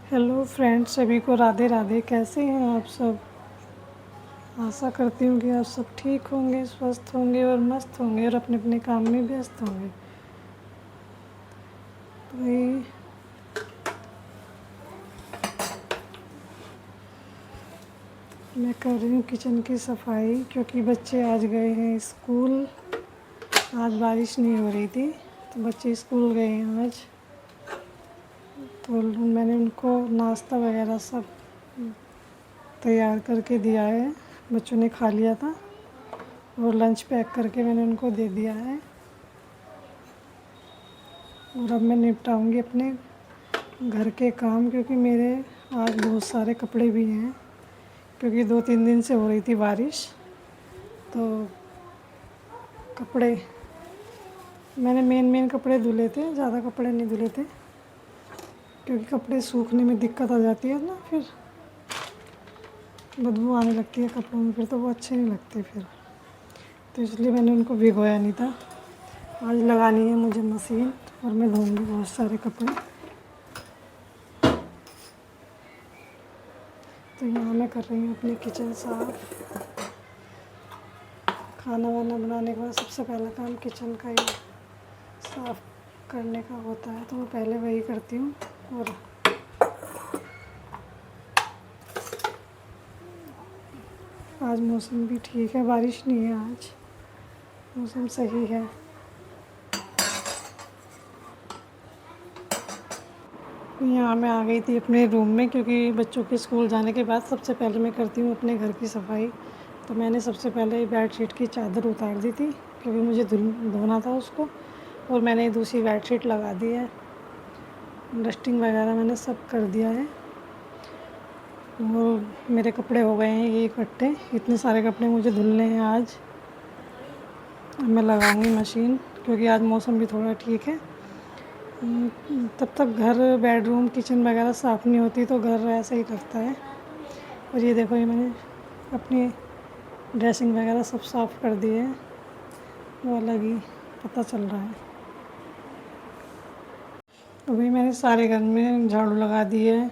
Hello friends, सभी को राधे राधे। कैसे हैं आप सब? आशा करती हूँ कि आप सब ठीक होंगे, स्वस्थ होंगे और मस्त होंगे और अपने अपने काम में व्यस्त होंगे। तो ये मैं कर रही हूँ किचन की सफाई, क्योंकि बच्चे आज गए हैं स्कूल। आज बारिश नहीं हो रही थी तो बच्चे स्कूल गए हैं आज। तो मैंने उनको नाश्ता वगैरह सब तैयार करके दिया है। बच्चों ने खा लिया था और लंच पैक करके मैंने उनको दे दिया है। और अब मैं निपटाऊंगी अपने घर के काम, क्योंकि मेरे आज बहुत सारे कपड़े भी हैं, क्योंकि 2-3 दिन से हो रही थी बारिश। तो कपड़े मैंने मेन कपड़े धुले थे, ज़्यादा कपड़े नहीं धुले थे, क्योंकि कपड़े सूखने में दिक्कत आ जाती है ना, फिर बदबू आने लगती है कपड़ों में, फिर तो वो अच्छे नहीं लगते फिर। तो इसलिए मैंने उनको भिगोया नहीं था। आज लगानी है मुझे मशीन और मैं धोऊंगी बहुत सारे कपड़े। तो यहाँ मैं कर रही हूँ अपनी किचन साफ। खाना वाना बनाने के बाद सबसे पहला काम किचन का ही साफ करने का होता है, तो मैं पहले वही करती हूँ। और आज मौसम भी ठीक है, बारिश नहीं है, आज मौसम सही है। यहाँ मैं आ गई थी अपने रूम में, क्योंकि बच्चों के स्कूल जाने के बाद सबसे पहले मैं करती हूँ अपने घर की सफाई। तो मैंने सबसे पहले बेडशीट की चादर उतार दी थी, क्योंकि मुझे धोना था उसको। और मैंने दूसरी बेडशीट लगा दी है। डस्टिंग वगैरह मैंने सब कर दिया है। और मेरे कपड़े हो गए हैं ये इकट्ठे। इतने सारे कपड़े मुझे धुलने हैं आज। अब मैं लगाऊंगी मशीन, क्योंकि आज मौसम भी थोड़ा ठीक है। तब तक घर, बेडरूम, किचन वगैरह साफ़ नहीं होती तो घर ऐसा ही लगता है। और ये देखो, ये मैंने अपनी ड्रेसिंग वगैरह सब साफ़ कर दी है, वो अलग ही पता चल रहा है। तो भाई मैंने सारे घर में झाड़ू लगा दी है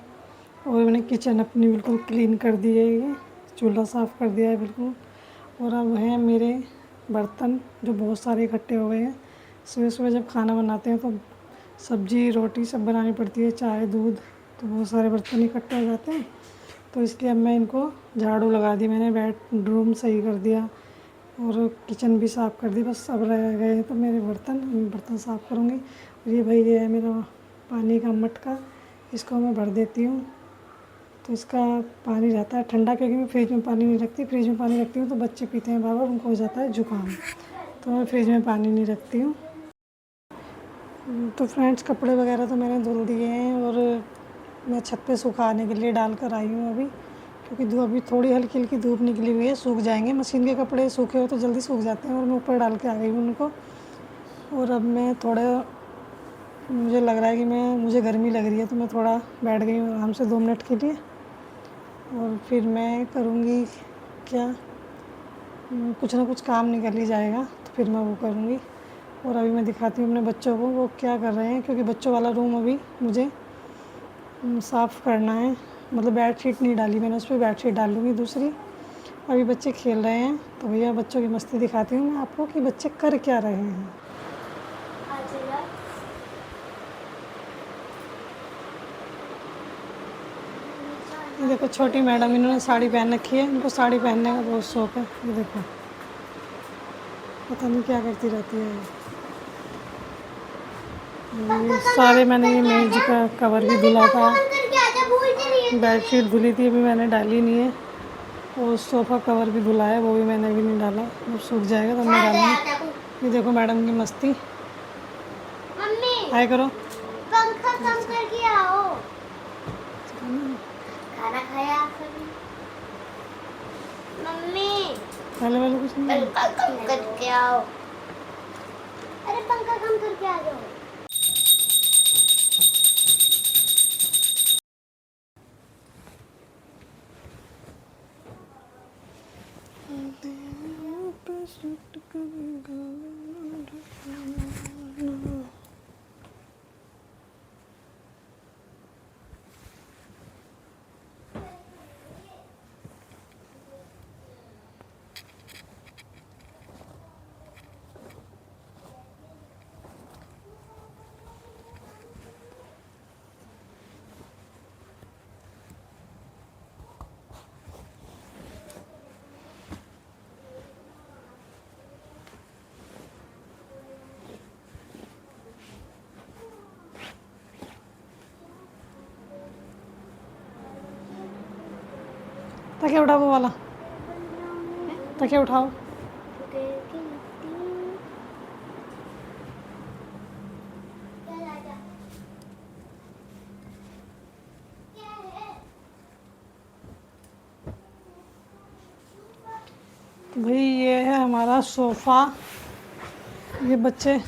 और मैंने किचन अपनी बिल्कुल क्लीन कर दी है। ये चूल्हा साफ़ कर दिया है बिल्कुल। और अब हैं मेरे बर्तन, जो बहुत सारे इकट्ठे हो गए हैं। सुबह सुबह जब खाना बनाते हैं तो सब्जी रोटी सब बनानी पड़ती है, चाय दूध, तो बहुत सारे बर्तन इकट्ठे हो जाते हैं। तो इसलिए अब मैं इनको झाड़ू लगा दी, मैंने बेडरूम सही कर दिया और किचन भी साफ़ कर दी। बस अब रह गए तो मेरे बर्तन साफ़ करूँगी। और ये भाई, ये है मेरा पानी का मटका, इसको मैं भर देती हूँ। तो इसका पानी रहता है ठंडा, क्योंकि मैं फ्रिज में पानी नहीं रखती। फ्रिज में पानी रखती हूँ तो बच्चे पीते हैं बार बार, उनको हो जाता है जुकाम। तो मैं फ्रिज में पानी नहीं रखती हूँ। तो फ्रेंड्स, कपड़े वगैरह तो मैंने धुल दिए हैं और मैं छत पे सुखाने के लिए डाल कर आई हूँ अभी, क्योंकि अभी थोड़ी हल्की हल्की धूप निकली हुई है, सूख जाएंगे। मशीन के कपड़े सूखे हो तो जल्दी सूख जाते हैं। और मैं ऊपर डाल के आ गई हूँ उनको। और अब मैं थोड़ा, मुझे लग रहा है कि मुझे गर्मी लग रही है, तो मैं थोड़ा बैठ गई हूँ आराम से 2 मिनट के लिए। और फिर मैं करूँगी क्या, कुछ ना कुछ काम निकल ही जाएगा, तो फिर मैं वो करूँगी। और अभी मैं दिखाती हूँ अपने बच्चों को वो क्या कर रहे हैं, क्योंकि बच्चों वाला रूम अभी मुझे साफ़ करना है। मतलब बेडशीट नहीं डाली मैंने, उस पर बेडशीट डाल लूँगी दूसरी। अभी बच्चे खेल रहे हैं, तो भैया बच्चों की मस्ती दिखाती हूँ मैं आपको कि बच्चे कर क्या रहे हैं। ये देखो, छोटी मैडम, इन्होंने साड़ी पहन रखी है, इनको साड़ी पहनने का बहुत शौक़ है। ये देखो, पता नहीं क्या करती रहती है। ये सारे मैंने, ये मेज का कवर भी धुला था, बेडशीट धुली थी, अभी मैंने डाली नहीं है। और सोफ़ा कवर भी धुला है, वो भी मैंने अभी नहीं डाला। जब सूख जाएगा तब मैं डालूँगी। ये देखो मैडम की मस्ती। हाय करो। पंखा कम करके आओ। खाना खाया सभी? मम्मी पहले वाले कुछ नहीं। पंखा कम करके आओ। अरे पंखा कम करके आ जाओ। तकिया उठाओ वो वाला, तकिया उठाओ। तो भाई ये है हमारा सोफ़ा। ये बच्चे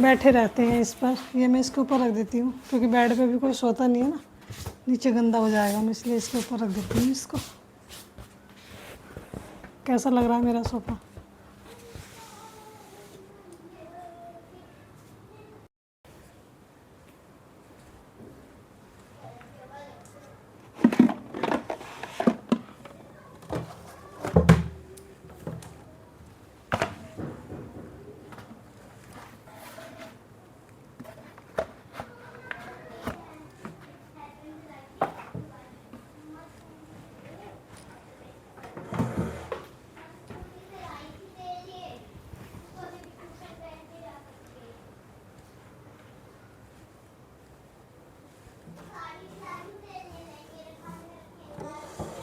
बैठे रहते हैं इस पर, ये मैं इसके ऊपर रख देती हूँ क्योंकि बेड पे भी कोई सोता नहीं है ना, नीचे गंदा हो जाएगा, मैं इसलिए इसके ऊपर रख देती हूँ इसको। कैसा लग रहा है मेरा sofa?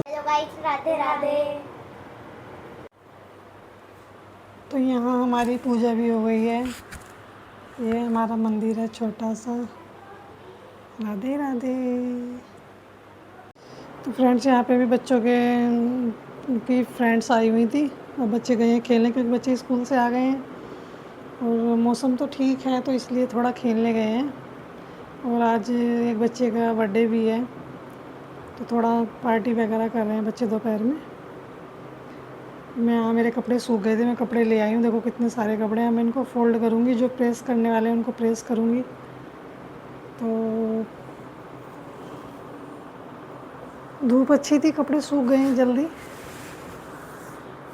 Hello guys, Radhe Radhe. तो यहाँ हमारी पूजा भी हो गई है। ये हमारा मंदिर है छोटा सा। राधे राधे। तो फ्रेंड्स, यहाँ पे भी बच्चों के की फ्रेंड्स आई हुई थी और बच्चे गए हैं खेलने क्योंकि बच्चे स्कूल से आ गए हैं और मौसम तो ठीक है तो इसलिए थोड़ा खेलने गए हैं। और आज एक बच्चे का बर्थडे भी है तो थोड़ा पार्टी वगैरह कर रहे हैं बच्चे दोपहर में। मेरे कपड़े सूख गए थे, मैं कपड़े ले आई हूँ। देखो कितने सारे कपड़े हैं। मैं इनको फ़ोल्ड करूँगी, जो प्रेस करने वाले हैं उनको प्रेस करूँगी। तो धूप अच्छी थी, कपड़े सूख गए हैं जल्दी।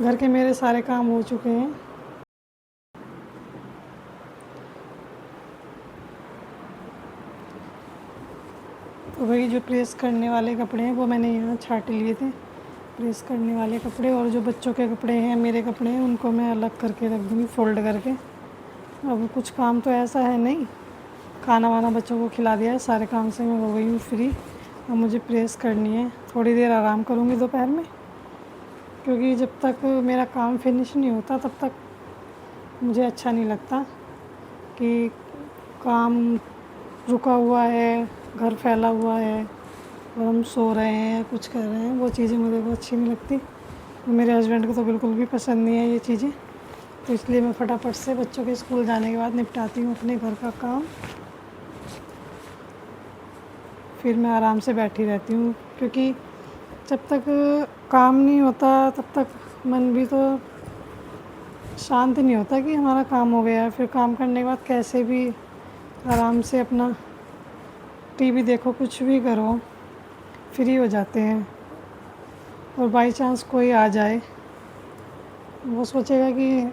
घर के मेरे सारे काम हो चुके हैं। तो भाई जो प्रेस करने वाले कपड़े हैं वो मैंने यहाँ छाट लिए थे, प्रेस करने वाले कपड़े। और जो बच्चों के कपड़े हैं, मेरे कपड़े हैं, उनको मैं अलग करके रख दूँगी फ़ोल्ड करके। अब कुछ काम तो ऐसा है नहीं, खाना वाना बच्चों को खिला दिया है, सारे काम से मैं हो गई हूँ फ्री। अब मुझे प्रेस करनी है, थोड़ी देर आराम करूँगी दोपहर में क्योंकि जब तक मेरा काम फिनिश नहीं होता तब तक मुझे अच्छा नहीं लगता कि काम रुका हुआ है, घर फैला हुआ है और हम सो रहे हैं, कुछ कर रहे हैं, वो चीज़ें मुझे बहुत अच्छी नहीं लगती। मेरे हस्बैंड को तो बिल्कुल भी पसंद नहीं है ये चीज़ें। तो इसलिए मैं फटाफट से बच्चों के स्कूल जाने के बाद निपटाती हूँ अपने घर का काम, फिर मैं आराम से बैठी रहती हूँ क्योंकि जब तक काम नहीं होता तब तक मन भी तो शांत नहीं होता कि हमारा काम हो गया। फिर काम करने के बाद कैसे भी आराम से अपना टीवी देखो, कुछ भी करो, फ्री हो जाते हैं। और बाई चांस कोई आ जाए, वो सोचेगा कि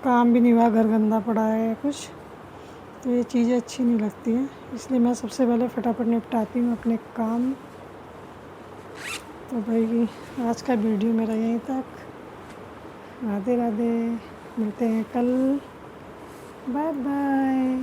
काम भी नहीं हुआ, घर गंदा पड़ा है कुछ, तो ये चीज़ें अच्छी नहीं लगती हैं। इसलिए मैं सबसे पहले फटाफट निपटाती हूँ अपने काम। तो भाई आज का वीडियो मेरा यहीं तक। राधे राधे, मिलते हैं कल। Bye bye.